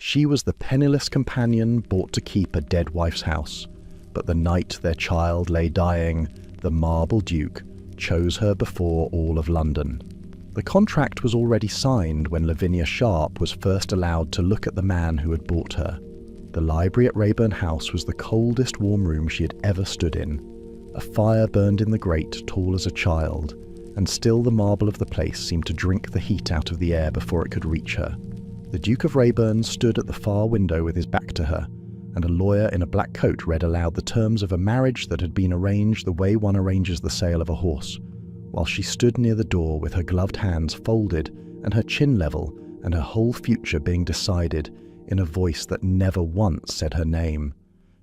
She was the penniless companion bought to keep a dead wife's house, but the night their child lay dying, the marble duke chose her before all of London. The contract was already signed when Lavinia Sharp was first allowed to look at the man who had bought her. The library at Rayburn House was the coldest warm room she had ever stood in. A fire burned in the grate tall as a child, and still the marble of the place seemed to drink the heat out of the air before it could reach her. The Duke of Rayburn stood at the far window with his back to her, and a lawyer in a black coat read aloud the terms of a marriage that had been arranged the way one arranges the sale of a horse, while she stood near the door with her gloved hands folded and her chin level and her whole future being decided in a voice that never once said her name.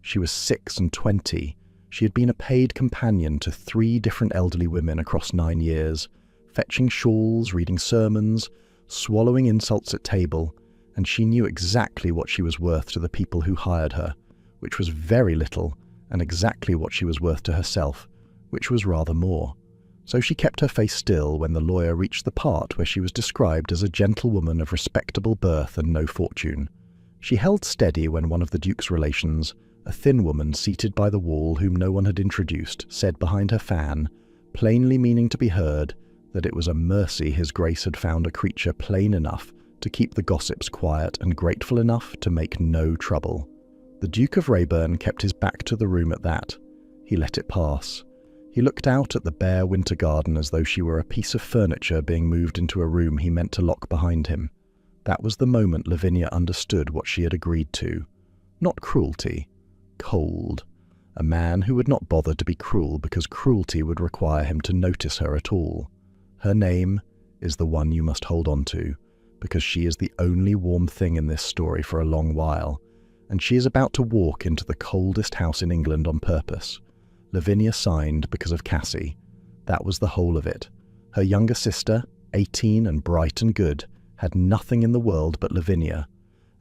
She was 26. She had been a paid companion to 3 different elderly women across 9 years, fetching shawls, reading sermons, swallowing insults at table, and she knew exactly what she was worth to the people who hired her, which was very little, and exactly what she was worth to herself, which was rather more. So she kept her face still when the lawyer reached the part where she was described as a gentlewoman of respectable birth and no fortune. She held steady when one of the Duke's relations, a thin woman seated by the wall whom no one had introduced, said behind her fan, plainly meaning to be heard, that it was a mercy his Grace had found a creature plain enough to keep the gossips quiet and grateful enough to make no trouble. The Duke of Rayburn kept his back to the room at that. He let it pass. He looked out at the bare winter garden as though she were a piece of furniture being moved into a room he meant to lock behind him. That was the moment Lavinia understood what she had agreed to. Not cruelty. Cold. A man who would not bother to be cruel because cruelty would require him to notice her at all. Her name is the one you must hold on to, because she is the only warm thing in this story for a long while, and she is about to walk into the coldest house in England on purpose. Lavinia signed because of Cassie. That was the whole of it. Her younger sister, 18 and bright and good, had nothing in the world but Lavinia,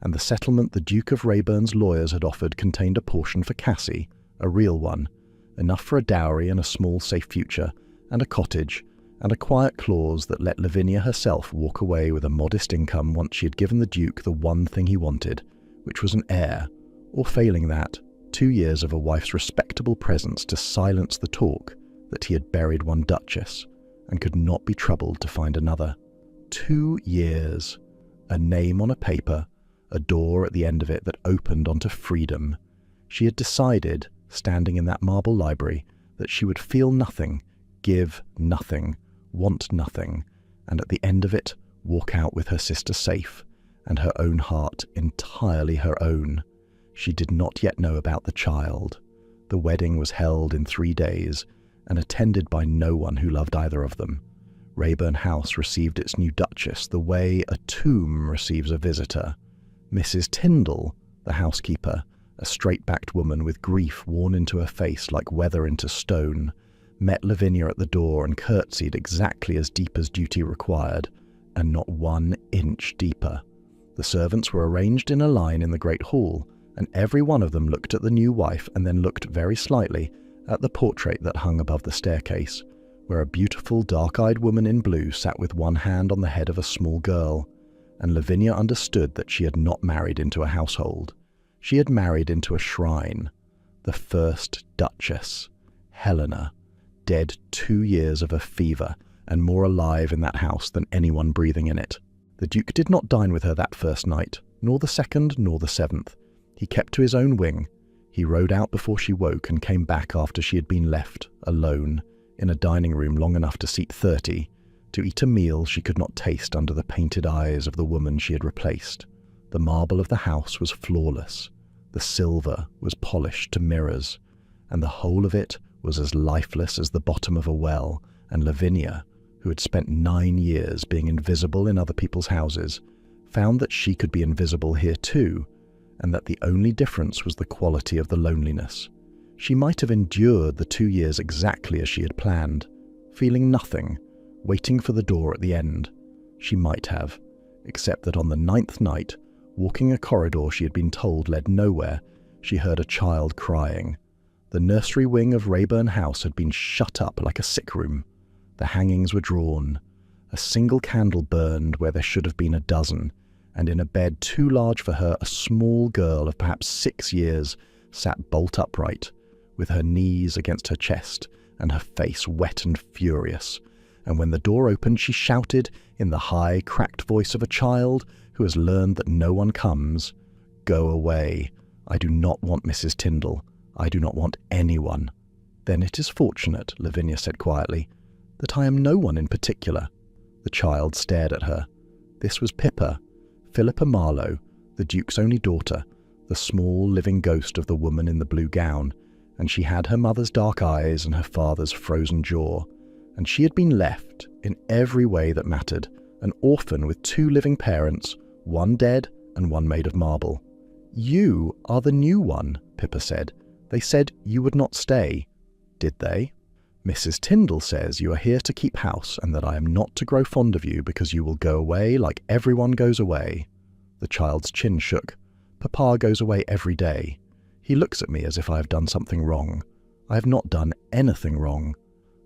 and the settlement the Duke of Rayburn's lawyers had offered contained a portion for Cassie, a real one, enough for a dowry and a small safe future, and a cottage, and a quiet clause that let Lavinia herself walk away with a modest income once she had given the Duke the one thing he wanted, which was an heir, or failing that, 2 years of a wife's respectable presence to silence the talk that he had buried one duchess, and could not be troubled to find another. 2 years. A name on a paper, a door at the end of it that opened onto freedom. She had decided, standing in that marble library, that she would feel nothing, give nothing, want nothing, and at the end of it, walk out with her sister safe, and her own heart entirely her own. She did not yet know about the child. The wedding was held in 3 days, and attended by no one who loved either of them. Rayburn House received its new duchess the way a tomb receives a visitor. Mrs. Tyndall, the housekeeper, a straight-backed woman with grief worn into her face like weather into stone, met Lavinia at the door and curtsied exactly as deep as duty required, and not 1 inch deeper. The servants were arranged in a line in the great hall, and every one of them looked at the new wife and then looked very slightly at the portrait that hung above the staircase, where a beautiful dark-eyed woman in blue sat with one hand on the head of a small girl, and Lavinia understood that she had not married into a household. She had married into a shrine. The first Duchess, Helena, dead 2 years of a fever, and more alive in that house than anyone breathing in it. The Duke did not dine with her that first night, nor the second, nor the 7th. He kept to his own wing. He rode out before she woke and came back after she had been left, alone, in a dining room long enough to seat 30, to eat a meal she could not taste under the painted eyes of the woman she had replaced. The marble of the house was flawless. The silver was polished to mirrors, and the whole of it was as lifeless as the bottom of a well, and Lavinia, who had spent 9 years being invisible in other people's houses, found that she could be invisible here too, and that the only difference was the quality of the loneliness. She might have endured the 2 years exactly as she had planned, feeling nothing, waiting for the door at the end. She might have, except that on the 9th night, walking a corridor she had been told led nowhere, she heard a child crying. The nursery wing of Rayburn House had been shut up like a sick room. The hangings were drawn. A single candle burned where there should have been a dozen, and in a bed too large for her, a small girl of perhaps 6 years sat bolt upright, with her knees against her chest and her face wet and furious. And when the door opened, she shouted in the high, cracked voice of a child who has learned that no one comes, "Go away. I do not want Mrs. Tyndall. I do not want anyone." "Then it is fortunate," Lavinia said quietly, "that I am no one in particular." The child stared at her. This was Pippa, Philippa Marlowe, the Duke's only daughter, the small living ghost of the woman in the blue gown, and she had her mother's dark eyes and her father's frozen jaw, and she had been left, in every way that mattered, an orphan with 2 living parents, one dead and one made of marble. "You are the new one," Pippa said. "They said you would not stay." "Did they?" "Mrs. Tyndall says you are here to keep house and that I am not to grow fond of you because you will go away like everyone goes away." The child's chin shook. "Papa goes away every day. He looks at me as if I have done something wrong. I have not done anything wrong."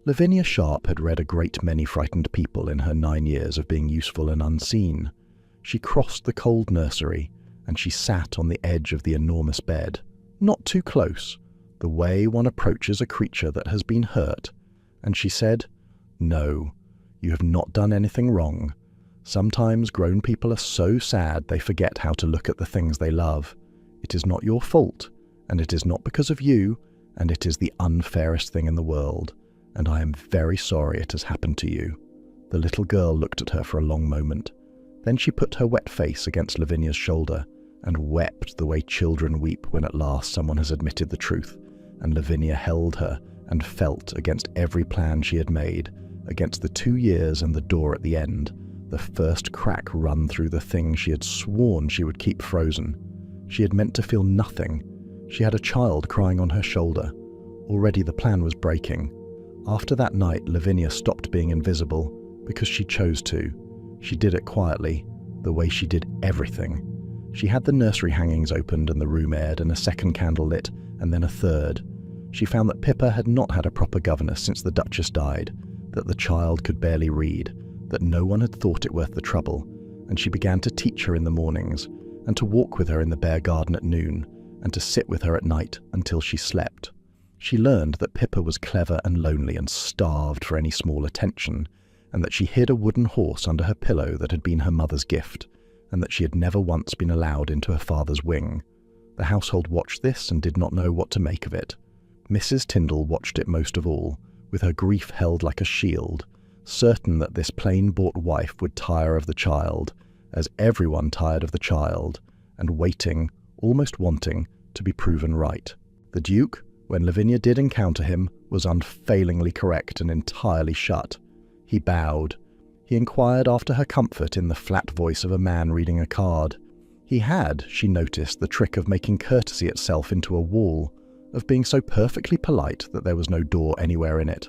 Lavinia Sharp had read a great many frightened people in her 9 years of being useful and unseen. She crossed the cold nursery, and she sat on the edge of the enormous bed, not too close, the way one approaches a creature that has been hurt, and she said, "No, you have not done anything wrong. Sometimes grown people are so sad they forget how to look at the things they love. It is not your fault, and it is not because of you, and it is the unfairest thing in the world, and I am very sorry it has happened to you." The little girl looked at her for a long moment. Then she put her wet face against Lavinia's shoulder and wept the way children weep when at last someone has admitted the truth, and Lavinia held her and felt against every plan she had made, against the 2 years and the door at the end, the first crack run through the thing she had sworn she would keep frozen. She had meant to feel nothing. She had a child crying on her shoulder. Already the plan was breaking. After that night, Lavinia stopped being invisible because she chose to. She did it quietly, the way she did everything. She had the nursery hangings opened and the room aired and a second candle lit, and then a third. She found that Pippa had not had a proper governess since the Duchess died, that the child could barely read, that no one had thought it worth the trouble, and she began to teach her in the mornings, and to walk with her in the bare garden at noon, and to sit with her at night until she slept. She learned that Pippa was clever and lonely and starved for any small attention, and that she hid a wooden horse under her pillow that had been her mother's gift, and that she had never once been allowed into her father's wing. The household watched this and did not know what to make of it. Mrs. Tyndall watched it most of all, with her grief held like a shield, certain that this plain-bought wife would tire of the child, as everyone tired of the child, and waiting, almost wanting, to be proven right. The Duke, when Lavinia did encounter him, was unfailingly correct and entirely shut. He bowed. He inquired after her comfort in the flat voice of a man reading a card. He had, she noticed, the trick of making courtesy itself into a wall, of being so perfectly polite that there was no door anywhere in it.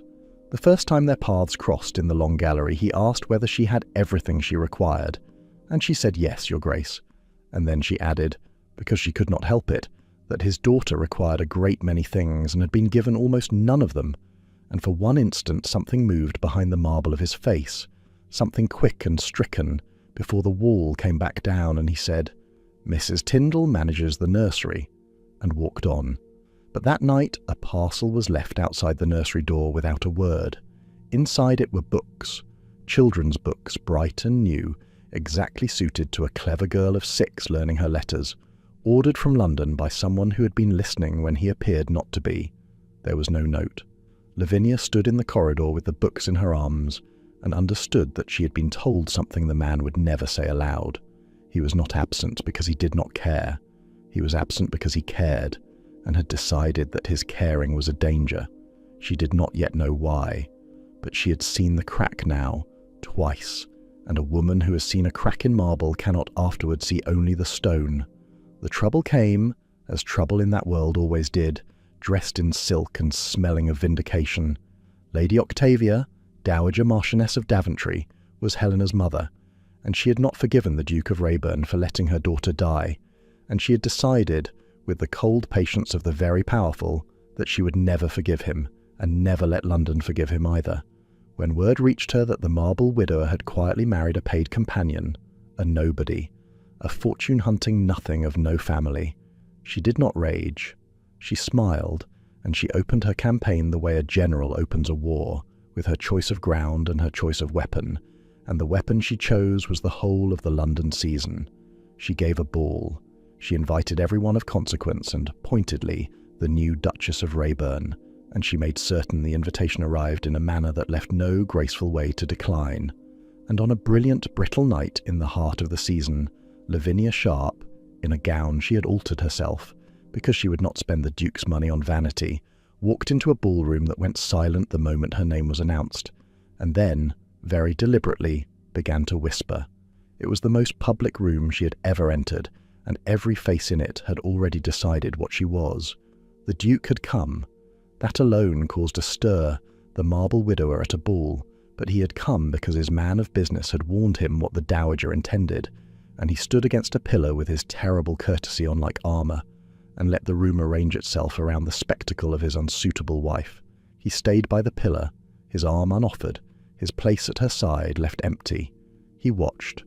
The first time their paths crossed in the long gallery, he asked whether she had everything she required, and she said, "Yes, Your Grace." And then she added, because she could not help it, that his daughter required a great many things and had been given almost none of them, and for one instant something moved behind the marble of his face, something quick and stricken, before the wall came back down, and he said, "Mrs. Tyndall manages the nursery," and walked on. But that night a parcel was left outside the nursery door without a word. Inside it were books, children's books, bright and new, exactly suited to a clever girl of 6 learning her letters, ordered from London by someone who had been listening when he appeared not to be. There was no note. Lavinia stood in the corridor with the books in her arms, and understood that she had been told something the man would never say aloud. He was not absent because he did not care. He was absent because he cared, and had decided that his caring was a danger. She did not yet know why, but she had seen the crack now, twice, and a woman who has seen a crack in marble cannot afterward see only the stone. The trouble came, as trouble in that world always did, dressed in silk and smelling of vindication. Lady Octavia, Dowager Marchioness of Daventry, was Helena's mother, and she had not forgiven the Duke of Rayburn for letting her daughter die, and she had decided, with the cold patience of the very powerful, that she would never forgive him, and never let London forgive him either. When word reached her that the marble widower had quietly married a paid companion, a nobody, a fortune-hunting nothing of no family. She did not rage. She smiled, and she opened her campaign the way a general opens a war, with her choice of ground and her choice of weapon, and the weapon she chose was the whole of the London season. She gave a ball. She invited everyone of consequence and, pointedly, the new Duchess of Rayburn, and she made certain the invitation arrived in a manner that left no graceful way to decline. And on a brilliant, brittle night in the heart of the season, Lavinia Sharp, in a gown she had altered herself, because she would not spend the Duke's money on vanity, walked into a ballroom that went silent the moment her name was announced, and then, very deliberately, began to whisper. It was the most public room she had ever entered, and every face in it had already decided what she was. The Duke had come. That alone caused a stir, the marble widower at a ball, but he had come because his man of business had warned him what the dowager intended, and he stood against a pillar with his terrible courtesy on like armour, and let the room arrange itself around the spectacle of his unsuitable wife. He stayed by the pillar, his arm unoffered, his place at her side left empty. He watched.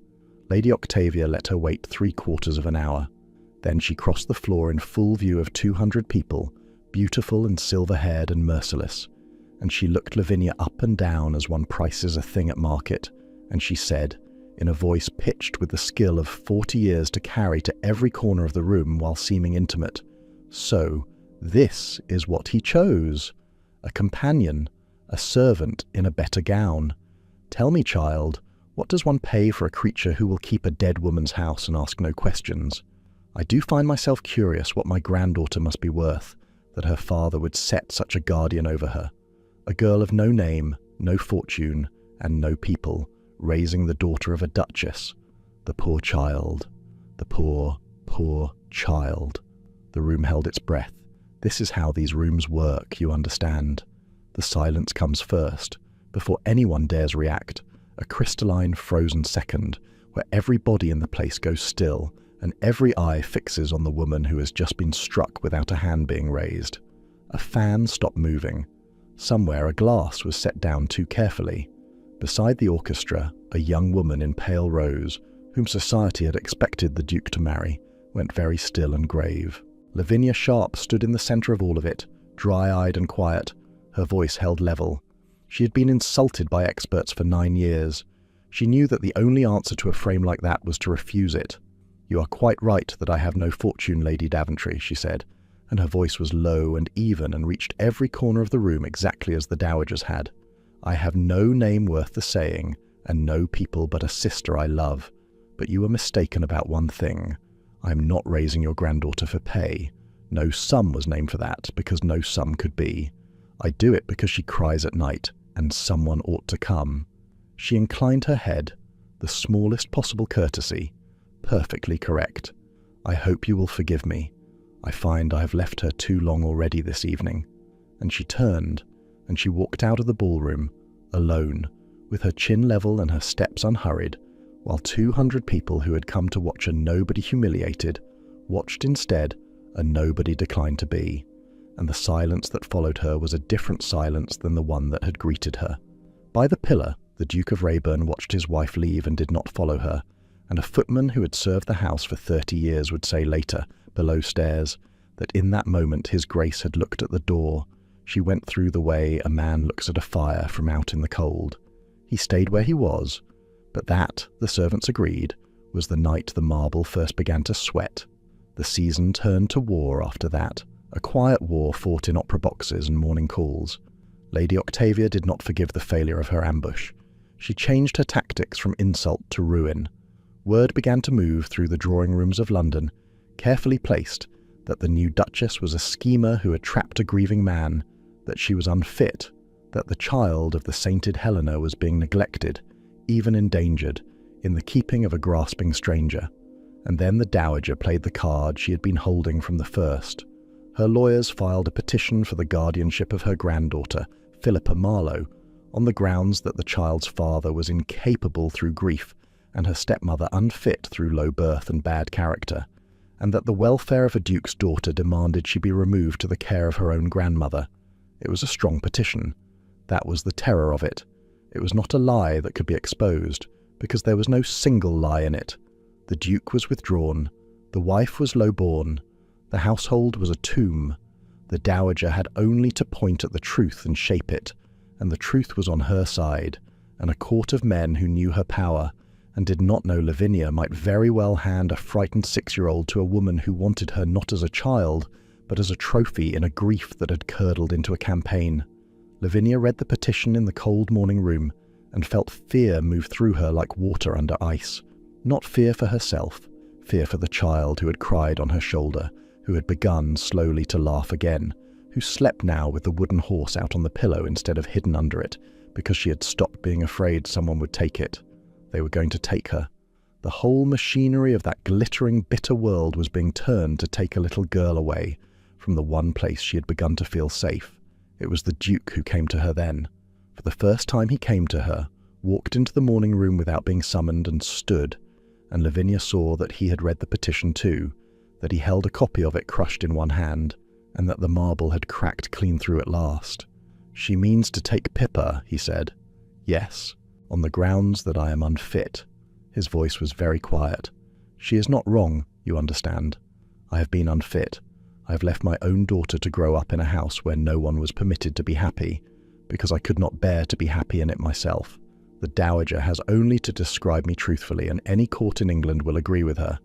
Lady Octavia let her wait 3/4 of an hour. Then she crossed the floor in full view of 200 people, beautiful and silver-haired and merciless, and she looked Lavinia up and down as one prices a thing at market, and she said, in a voice pitched with the skill of 40 years to carry to every corner of the room while seeming intimate, "So, this is what he chose. A companion, a servant in a better gown. Tell me, child, what does one pay for a creature who will keep a dead woman's house and ask no questions? I do find myself curious what my granddaughter must be worth, that her father would set such a guardian over her. A girl of no name, no fortune, and no people, raising the daughter of a duchess. The poor child. The poor, poor child." The room held its breath. This is how these rooms work, you understand. The silence comes first, before anyone dares react, a crystalline, frozen second, where every body in the place goes still, and every eye fixes on the woman who has just been struck without a hand being raised. A fan stopped moving. Somewhere a glass was set down too carefully. Beside the orchestra, a young woman in pale rose, whom society had expected the Duke to marry, went very still and grave. Lavinia Sharp stood in the centre of all of it, dry-eyed and quiet, her voice held level. She had been insulted by experts for 9 years. She knew that the only answer to a frame like that was to refuse it. "You are quite right that I have no fortune, Lady Daventry," she said, and her voice was low and even and reached every corner of the room exactly as the dowager's had. "I have no name worth the saying, and no people but a sister I love. But you are mistaken about one thing. I am not raising your granddaughter for pay. No sum was named for that, because no sum could be. I do it because she cries at night, and someone ought to come." She inclined her head, the smallest possible courtesy, perfectly correct. "I hope you will forgive me. I find I have left her too long already this evening." And she turned, and she walked out of the ballroom, alone, with her chin level and her steps unhurried, while 200 people who had come to watch a nobody humiliated, watched instead a nobody declined to be, and the silence that followed her was a different silence than the one that had greeted her. By the pillar, the Duke of Rayburn watched his wife leave and did not follow her, and a footman who had served the house for 30 years would say later, below stairs, that in that moment his Grace had looked at the door. She went through the way a man looks at a fire from out in the cold. He stayed where he was, but that, the servants agreed, was the night the marble first began to sweat. The season turned to war after that, a quiet war fought in opera boxes and morning calls. Lady Octavia did not forgive the failure of her ambush. She changed her tactics from insult to ruin. Word began to move through the drawing rooms of London, carefully placed, that the new Duchess was a schemer who had trapped a grieving man, that she was unfit, that the child of the sainted Helena was being neglected, even endangered, in the keeping of a grasping stranger. And then the dowager played the card she had been holding from the first. Her lawyers filed a petition for the guardianship of her granddaughter, Philippa Marlowe, on the grounds that the child's father was incapable through grief, and her stepmother unfit through low birth and bad character, and that the welfare of a duke's daughter demanded she be removed to the care of her own grandmother. It was a strong petition. That was the terror of it. It was not a lie that could be exposed, because there was no single lie in it. The Duke was withdrawn. The wife was low-born. The household was a tomb. The dowager had only to point at the truth and shape it, and the truth was on her side, and a court of men who knew her power and did not know Lavinia might very well hand a frightened 6-year-old to a woman who wanted her not as a child, but as a trophy in a grief that had curdled into a campaign. Lavinia read the petition in the cold morning room and felt fear move through her like water under ice. Not fear for herself, fear for the child who had cried on her shoulder, who had begun slowly to laugh again, who slept now with the wooden horse out on the pillow instead of hidden under it, because she had stopped being afraid someone would take it. They were going to take her. The whole machinery of that glittering, bitter world was being turned to take a little girl away from the one place she had begun to feel safe. It was the Duke who came to her then. For the first time he came to her, walked into the morning room without being summoned, and stood, and Lavinia saw that he had read the petition too, that he held a copy of it crushed in one hand, and that the marble had cracked clean through at last. "She means to take Pippa," he said. "Yes, on the grounds that I am unfit." His voice was very quiet. "She is not wrong, you understand. I have been unfit. I have left my own daughter to grow up in a house where no one was permitted to be happy, because I could not bear to be happy in it myself. The dowager has only to describe me truthfully, and any court in England will agree with her."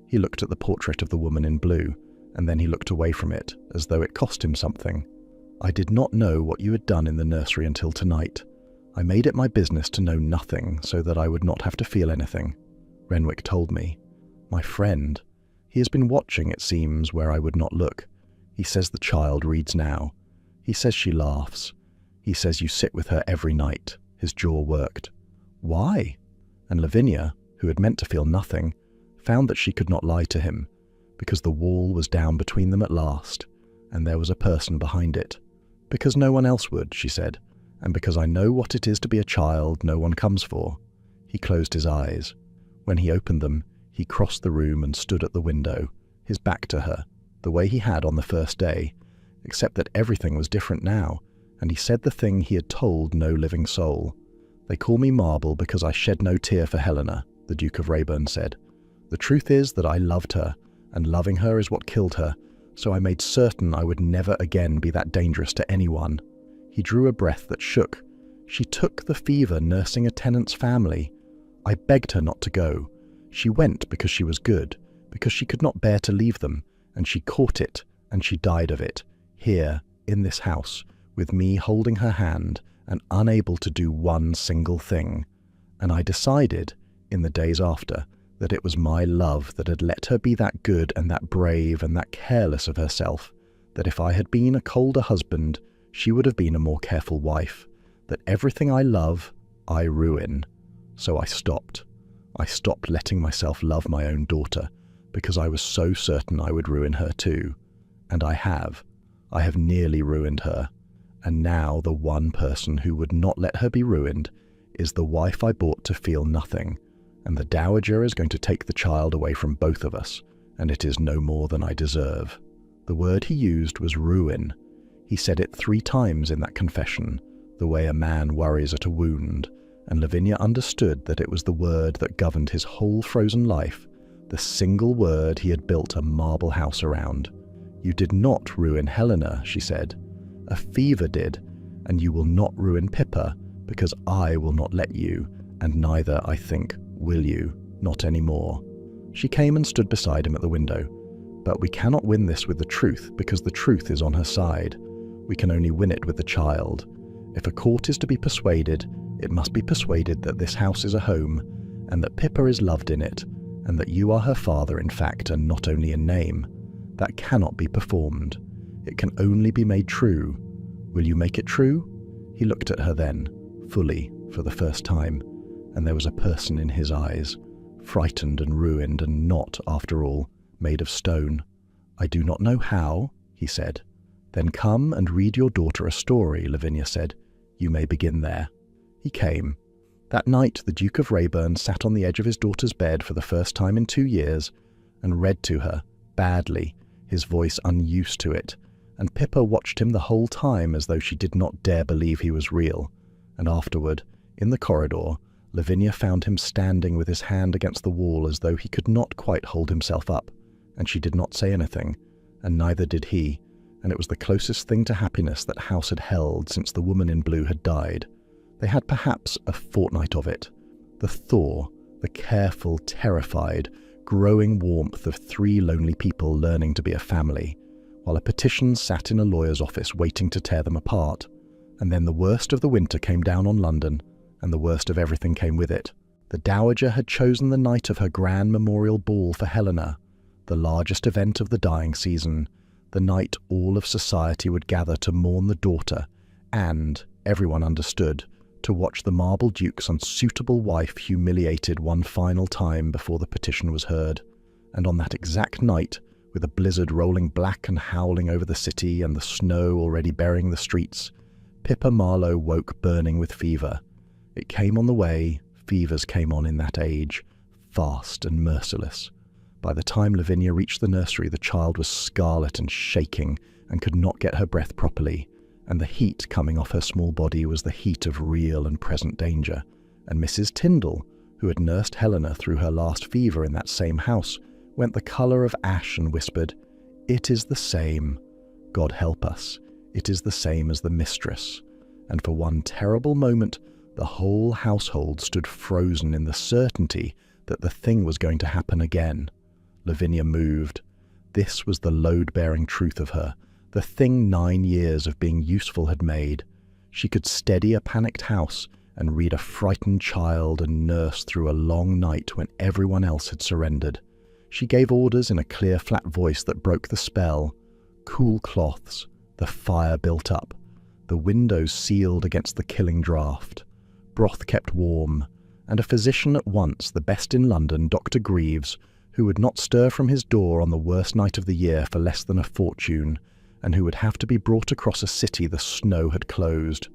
He looked at the portrait of the woman in blue, and then he looked away from it, as though it cost him something. "I did not know what you had done in the nursery until tonight. I made it my business to know nothing, so that I would not have to feel anything. Renwick told me. My friend. He has been watching, it seems, where I would not look. He says the child reads now. He says she laughs. He says you sit with her every night." His jaw worked. "Why?" And Lavinia, who had meant to feel nothing, found that she could not lie to him, because the wall was down between them at last, and there was a person behind it. "Because no one else would," she said, "and because I know what it is to be a child no one comes for." He closed his eyes. When he opened them, he crossed the room and stood at the window, his back to her, the way he had on the first day, except that everything was different now, and he said the thing he had told no living soul. "They call me Marble because I shed no tear for Helena," the Duke of Rayburn said. "The truth is that I loved her, and loving her is what killed her, so I made certain I would never again be that dangerous to anyone." He drew a breath that shook. "She took the fever nursing a tenant's family. I begged her not to go. She went because she was good, because she could not bear to leave them, and she caught it, and she died of it, here, in this house, with me holding her hand and unable to do one single thing. And I decided, in the days after, that it was my love that had let her be that good and that brave and that careless of herself, that if I had been a colder husband, she would have been a more careful wife, that everything I love, I ruin. So I stopped. I stopped letting myself love my own daughter, because I was so certain I would ruin her too. And I have. I have nearly ruined her. And now the one person who would not let her be ruined is the wife I bought to feel nothing, and the dowager is going to take the child away from both of us, and it is no more than I deserve." The word he used was ruin. He said it 3 times in that confession, the way a man worries at a wound, and Lavinia understood that it was the word that governed his whole frozen life, the single word he had built a marble house around. "You did not ruin Helena," she said. "A fever did, and you will not ruin Pippa, because I will not let you, and neither, I think, will you, not any more." She came and stood beside him at the window. "But we cannot win this with the truth, because the truth is on her side. We can only win it with the child. If a court is to be persuaded, it must be persuaded that this house is a home, and that Pippa is loved in it, and that you are her father in fact and not only in name. That cannot be performed. It can only be made true. Will you make it true?" He looked at her then, fully, for the first time, and there was a person in his eyes, frightened and ruined and not, after all, made of stone. "I do not know how," he said. "Then come and read your daughter a story," Lavinia said. "You may begin there." He came. That night the Duke of Rayburn sat on the edge of his daughter's bed for the first time in 2 years, and read to her, badly, his voice unused to it, and Pippa watched him the whole time as though she did not dare believe he was real, and afterward, in the corridor, Lavinia found him standing with his hand against the wall as though he could not quite hold himself up, and she did not say anything, and neither did he, and it was the closest thing to happiness that house had held since the woman in blue had died. They had perhaps a fortnight of it. The thaw, the careful, terrified, growing warmth of three lonely people learning to be a family, while a petition sat in a lawyer's office waiting to tear them apart. And then the worst of the winter came down on London, and the worst of everything came with it. The Dowager had chosen the night of her grand memorial ball for Helena, the largest event of the dying season, the night all of society would gather to mourn the daughter, and, everyone understood, to watch the Marble Duke's unsuitable wife humiliated one final time before the petition was heard. And on that exact night, with a blizzard rolling black and howling over the city and the snow already burying the streets, Pippa Marlowe woke burning with fever. It came on the way, fevers came on in that age, fast and merciless. By the time Lavinia reached the nursery, the child was scarlet and shaking and could not get her breath properly, and the heat coming off her small body was the heat of real and present danger. And Mrs. Tyndall, who had nursed Helena through her last fever in that same house, went the colour of ash and whispered, "It is the same. God help us. It is the same as the mistress." And for one terrible moment, the whole household stood frozen in the certainty that the thing was going to happen again. Lavinia moved. This was the load-bearing truth of her, the thing 9 years of being useful had made. She could steady a panicked house and read a frightened child and nurse through a long night when everyone else had surrendered. She gave orders in a clear, flat voice that broke the spell. Cool cloths, the fire built up, the windows sealed against the killing draught, broth kept warm, and a physician at once, the best in London, Dr. Greaves, who would not stir from his door on the worst night of the year for less than a fortune, and who would have to be brought across a city the snow had closed.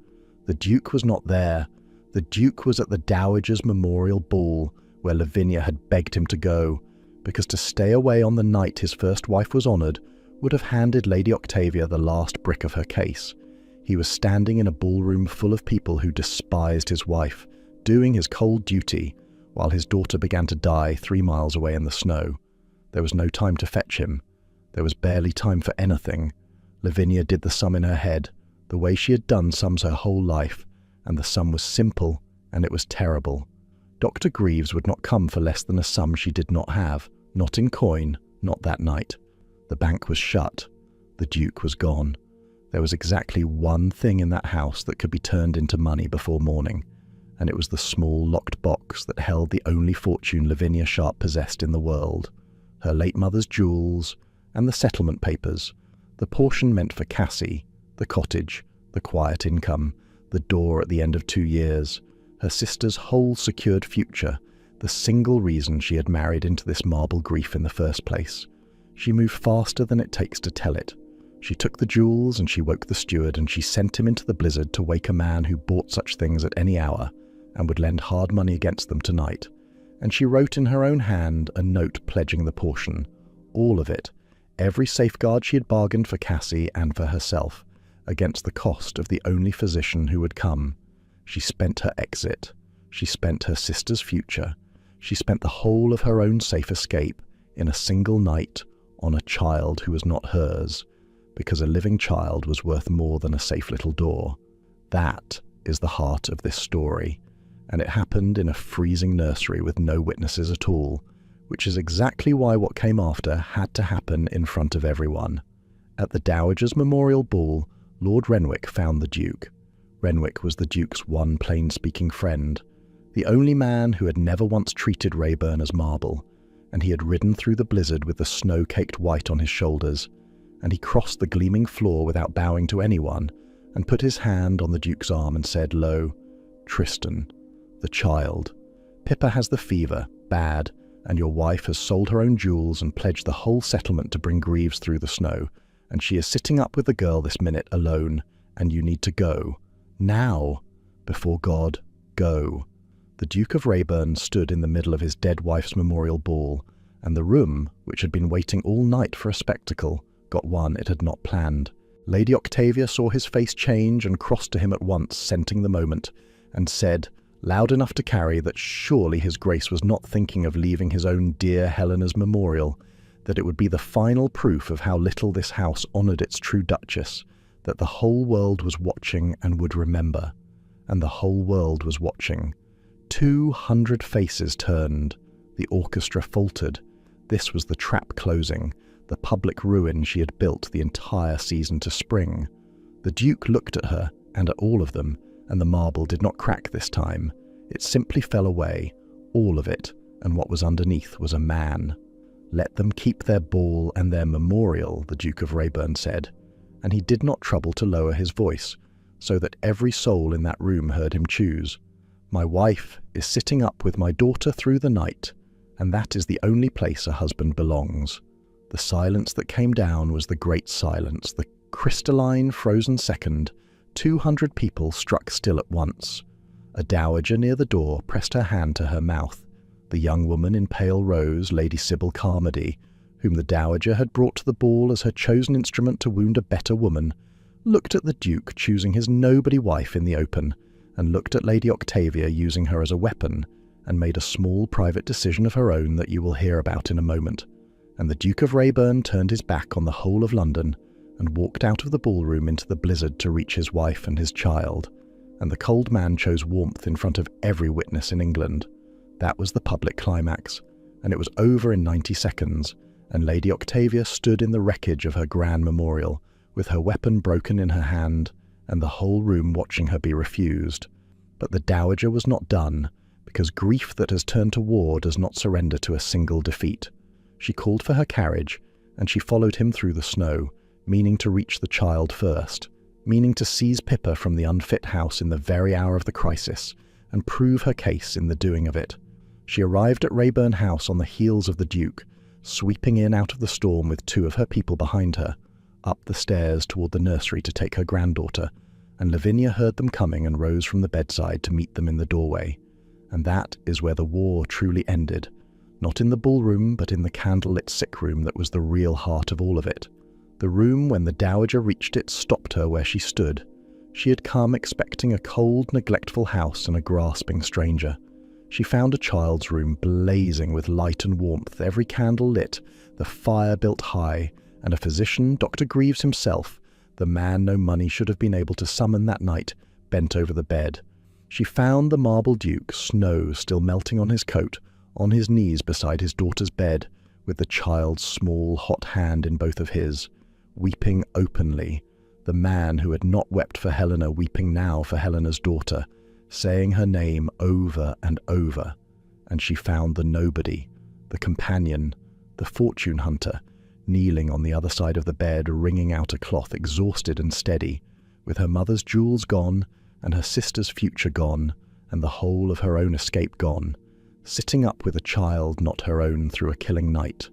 The Duke was not there. The Duke was at the Dowager's memorial ball, where Lavinia had begged him to go, because to stay away on the night his first wife was honoured would have handed Lady Octavia the last brick of her case. He was standing in a ballroom full of people who despised his wife, doing his cold duty, while his daughter began to die 3 miles away in the snow. There was no time to fetch him. There was barely time for anything. Lavinia did the sum in her head, the way she had done sums her whole life, and the sum was simple, and it was terrible. Dr. Greaves would not come for less than a sum she did not have, not in coin, not that night. The bank was shut. The Duke was gone. There was exactly one thing in that house that could be turned into money before morning, and it was the small locked box that held the only fortune Lavinia Sharp possessed in the world, her late mother's jewels, and the settlement papers, the portion meant for Cassie, the cottage, the quiet income, the door at the end of 2 years, her sister's whole secured future, the single reason she had married into this marble grief in the first place. She moved faster than it takes to tell it. She took the jewels and she woke the steward and she sent him into the blizzard to wake a man who bought such things at any hour and would lend hard money against them tonight. And she wrote in her own hand a note pledging the portion, all of it, every safeguard she had bargained for Cassie and for herself, against the cost of the only physician who would come. She spent her exit. She spent her sister's future. She spent the whole of her own safe escape in a single night on a child who was not hers, because a living child was worth more than a safe little door. That is the heart of this story, and it happened in a freezing nursery with no witnesses at all, which is exactly why what came after had to happen in front of everyone. At the Dowager's memorial ball, Lord Renwick found the Duke. Renwick was the Duke's one plain-speaking friend, the only man who had never once treated Rayburn as marble, and he had ridden through the blizzard with the snow-caked white on his shoulders, and he crossed the gleaming floor without bowing to anyone, and put his hand on the Duke's arm and said low, "Tristan, the child. Pippa has the fever, bad, and your wife has sold her own jewels and pledged the whole settlement to bring Greaves through the snow, and she is sitting up with the girl this minute alone, and you need to go. Now! Before God, go." The Duke of Rayburn stood in the middle of his dead wife's memorial ball, and the room, which had been waiting all night for a spectacle, got one it had not planned. Lady Octavia saw his face change and crossed to him at once, scenting the moment, and said, loud enough to carry that surely his grace was not thinking of leaving his own dear Helena's memorial, that it would be the final proof of how little this house honoured its true duchess, that the whole world was watching and would remember. And the whole world was watching. 200 faces turned. The orchestra faltered. This was the trap closing, the public ruin she had built the entire season to spring. The Duke looked at her, and at all of them, and the marble did not crack this time. It simply fell away, all of it, and what was underneath was a man. "Let them keep their ball and their memorial," the Duke of Rayburn said, and he did not trouble to lower his voice, so that every soul in that room heard him choose. "My wife is sitting up with my daughter through the night, and that is the only place a husband belongs." The silence that came down was the great silence, the crystalline, frozen second. 200 people struck still at once. A dowager near the door pressed her hand to her mouth. The young woman in pale rose, Lady Sybil Carmody, whom the dowager had brought to the ball as her chosen instrument to wound a better woman, looked at the Duke choosing his nobody wife in the open, and looked at Lady Octavia using her as a weapon, and made a small private decision of her own that you will hear about in a moment. And the Duke of Rayburn turned his back on the whole of London, and walked out of the ballroom into the blizzard to reach his wife and his child, and the cold man chose warmth in front of every witness in England. That was the public climax, and it was over in 90 seconds, and Lady Octavia stood in the wreckage of her grand memorial, with her weapon broken in her hand, and the whole room watching her be refused. But the dowager was not done, because grief that has turned to war does not surrender to a single defeat. She called for her carriage, and she followed him through the snow, meaning to reach the child first, meaning to seize Pippa from the unfit house in the very hour of the crisis, and prove her case in the doing of it. She arrived at Rayburn House on the heels of the Duke, sweeping in out of the storm with 2 of her people behind her, up the stairs toward the nursery to take her granddaughter, and Lavinia heard them coming and rose from the bedside to meet them in the doorway. And that is where the war truly ended, not in the ballroom but in the candlelit sick room that was the real heart of all of it. The room, when the dowager reached it, stopped her where she stood. She had come expecting a cold, neglectful house and a grasping stranger. She found a child's room blazing with light and warmth, every candle lit, the fire built high, and a physician, Dr. Greaves himself, the man no money should have been able to summon that night, bent over the bed. She found the marble Duke, snow still melting on his coat, on his knees beside his daughter's bed, with the child's small, hot hand in both of his, weeping openly, the man who had not wept for Helena weeping now for Helena's daughter, saying her name over and over. And she found the nobody, the companion, the fortune hunter, kneeling on the other side of the bed, wringing out a cloth, exhausted and steady, with her mother's jewels gone, and her sister's future gone, and the whole of her own escape gone, sitting up with a child not her own through a killing night.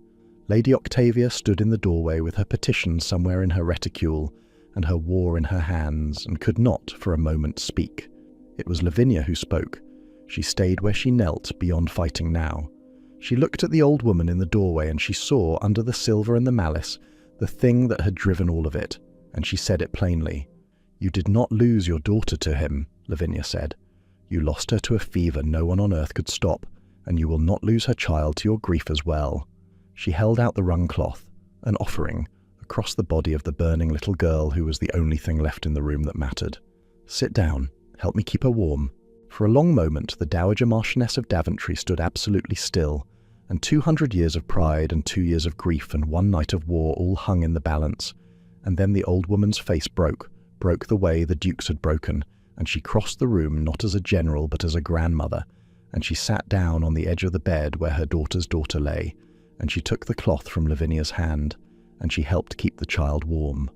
Lady Octavia stood in the doorway with her petition somewhere in her reticule, and her war in her hands, and could not, for a moment, speak. It was Lavinia who spoke. She stayed where she knelt, beyond fighting now. She looked at the old woman in the doorway, and she saw, under the silver and the malice, the thing that had driven all of it, and she said it plainly. "You did not lose your daughter to him," Lavinia said. "You lost her to a fever no one on earth could stop, and you will not lose her child to your grief as well." She held out the wrung cloth, an offering, across the body of the burning little girl who was the only thing left in the room that mattered. "Sit down. Help me keep her warm." For a long moment the Dowager Marchioness of Daventry stood absolutely still, and 200 years of pride and 2 years of grief and 1 night of war all hung in the balance. And then the old woman's face broke the way the Duke's had broken, and she crossed the room not as a general but as a grandmother, and she sat down on the edge of the bed where her daughter's daughter lay, and she took the cloth from Lavinia's hand, and she helped keep the child warm.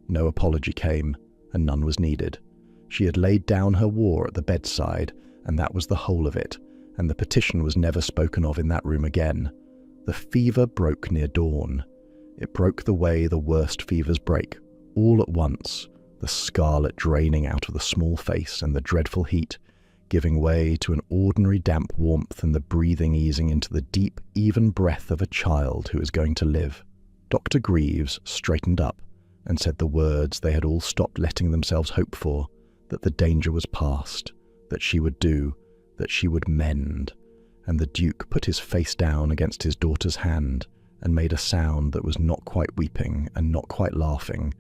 No apology came, and none was needed. She had laid down her war at the bedside, and that was the whole of it, and the petition was never spoken of in that room again. The fever broke near dawn. It broke the way the worst fevers break, all at once, the scarlet draining out of the small face and the dreadful heat, giving way to an ordinary damp warmth and the breathing easing into the deep, even breath of a child who is going to live. Dr. Greaves straightened up and said the words they had all stopped letting themselves hope for, that the danger was past, that she would do, that she would mend, and the Duke put his face down against his daughter's hand and made a sound that was not quite weeping and not quite laughing,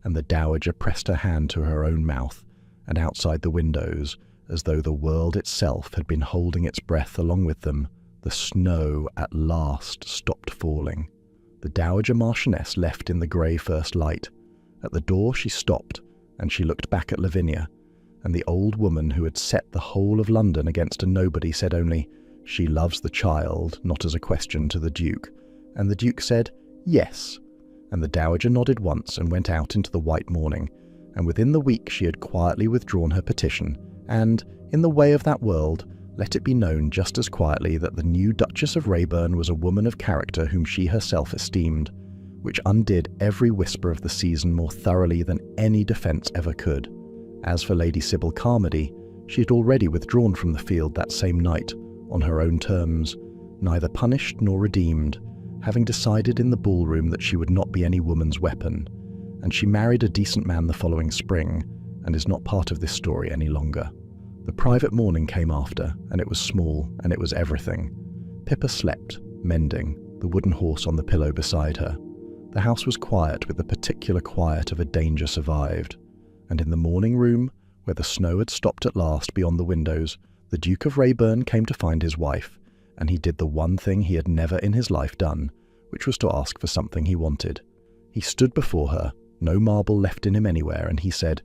and the dowager pressed her hand to her own mouth, and outside the windows, as though the world itself had been holding its breath along with them, the snow at last stopped falling. The Dowager Marchioness left in the grey first light. At the door she stopped, and she looked back at Lavinia, and the old woman who had set the whole of London against a nobody said only, "She loves the child," not as a question to the Duke, and the Duke said, "Yes," and the Dowager nodded once and went out into the white morning, and within the week she had quietly withdrawn her petition, and, in the way of that world, let it be known just as quietly that the new Duchess of Rayburn was a woman of character whom she herself esteemed, which undid every whisper of the season more thoroughly than any defence ever could. As for Lady Sybil Carmody, she had already withdrawn from the field that same night, on her own terms, neither punished nor redeemed, having decided in the ballroom that she would not be any woman's weapon, and she married a decent man the following spring, and is not part of this story any longer. The private mourning came after, and it was small, and it was everything. Pippa slept, mending, the wooden horse on the pillow beside her. The house was quiet with the particular quiet of a danger survived, and in the morning room, where the snow had stopped at last beyond the windows, the Duke of Rayburn came to find his wife, and he did the one thing he had never in his life done, which was to ask for something he wanted. He stood before her, no marble left in him anywhere, and he said,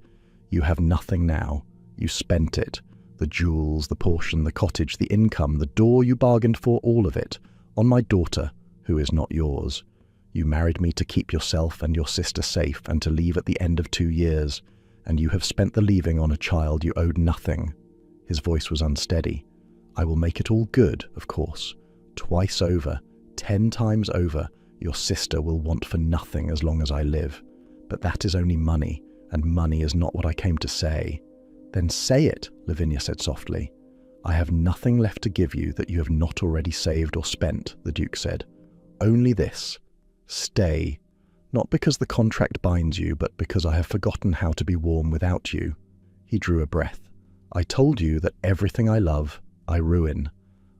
"You have nothing now. You spent it. The jewels, the portion, the cottage, the income, the door you bargained for, all of it, on my daughter, who is not yours. You married me to keep yourself and your sister safe and to leave at the end of 2 years, and you have spent the leaving on a child you owed nothing." His voice was unsteady. "I will make it all good, of course. Twice over, 10 times over, your sister will want for nothing as long as I live. But that is only money, and money is not what I came to say." "Then say it," Lavinia said softly. "I have nothing left to give you that you have not already saved or spent," the Duke said. "Only this. Stay. Not because the contract binds you, but because I have forgotten how to be warm without you." He drew a breath. "I told you that everything I love, I ruin.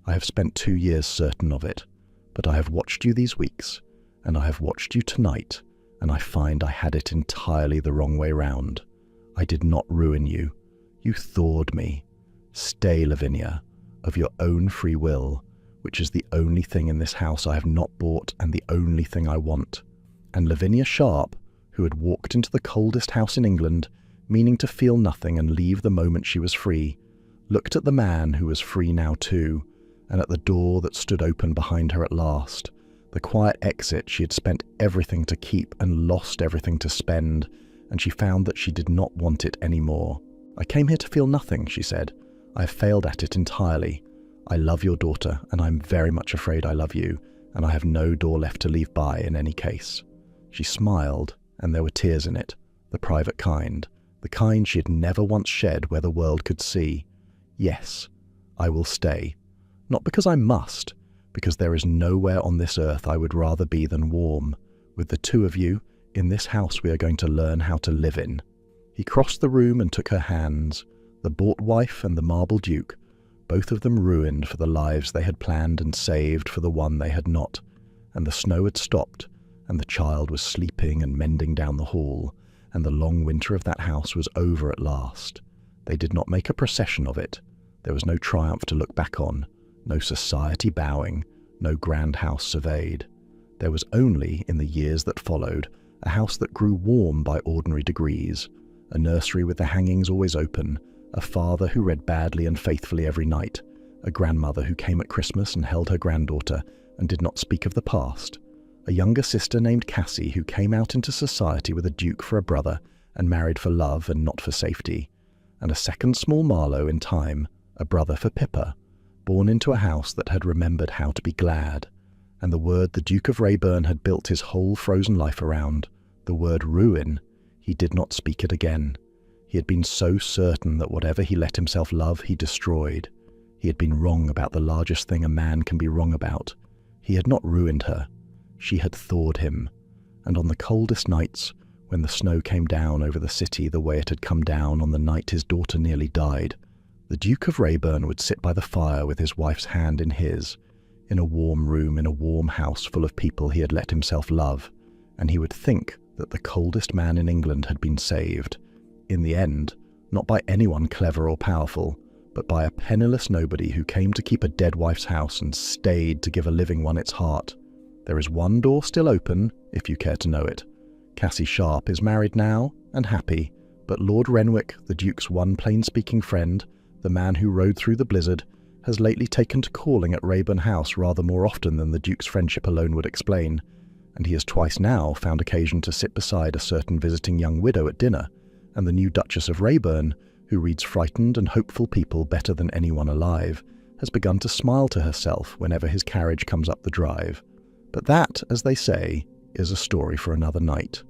I have spent 2 years certain of it. But I have watched you these weeks, and I have watched you tonight, and I find I had it entirely the wrong way round. I did not ruin you. You thawed me. Stay, Lavinia, of your own free will, which is the only thing in this house I have not bought and the only thing I want." And Lavinia Sharp, who had walked into the coldest house in England, meaning to feel nothing and leave the moment she was free, looked at the man who was free now too, and at the door that stood open behind her at last, the quiet exit she had spent everything to keep and lost everything to spend, and she found that she did not want it any more. "I came here to feel nothing," she said. "I have failed at it entirely. I love your daughter, and I am very much afraid I love you, and I have no door left to leave by in any case." She smiled, and there were tears in it, the private kind, the kind she had never once shed where the world could see. "Yes, I will stay. Not because I must, because there is nowhere on this earth I would rather be than warm. With the two of you, in this house we are going to learn how to live in." He crossed the room and took her hands, the bought wife and the marble Duke, both of them ruined for the lives they had planned and saved for the one they had not, and the snow had stopped, and the child was sleeping and mending down the hall, and the long winter of that house was over at last. They did not make a procession of it. There was no triumph to look back on, no society bowing, no grand house surveyed. There was only, in the years that followed, a house that grew warm by ordinary degrees, a nursery with the hangings always open, a father who read badly and faithfully every night, a grandmother who came at Christmas and held her granddaughter and did not speak of the past, a younger sister named Cassie who came out into society with a duke for a brother and married for love and not for safety, and a second small Marlowe in time, a brother for Pippa, born into a house that had remembered how to be glad, and the word the Duke of Rayburn had built his whole frozen life around, the word ruin, he did not speak it again. He had been so certain that whatever he let himself love, he destroyed. He had been wrong about the largest thing a man can be wrong about. He had not ruined her. She had thawed him. And on the coldest nights, when the snow came down over the city the way it had come down on the night his daughter nearly died, The Duke of Rayburn would sit by the fire with his wife's hand in his, in a warm room in a warm house full of people he had let himself love, and he would think that the coldest man in England had been saved, in the end, not by anyone clever or powerful, but by a penniless nobody who came to keep a dead wife's house and stayed to give a living one its heart. There is one door still open, if you care to know it. Cassie Sharp is married now, and happy, but Lord Renwick, the Duke's one plain-speaking friend, the man who rode through the blizzard, has lately taken to calling at Rayburn House rather more often than the Duke's friendship alone would explain, and he has twice now found occasion to sit beside a certain visiting young widow at dinner, and the new Duchess of Rayburn, who reads frightened and hopeful people better than anyone alive, has begun to smile to herself whenever his carriage comes up the drive. But that, as they say, is a story for another night.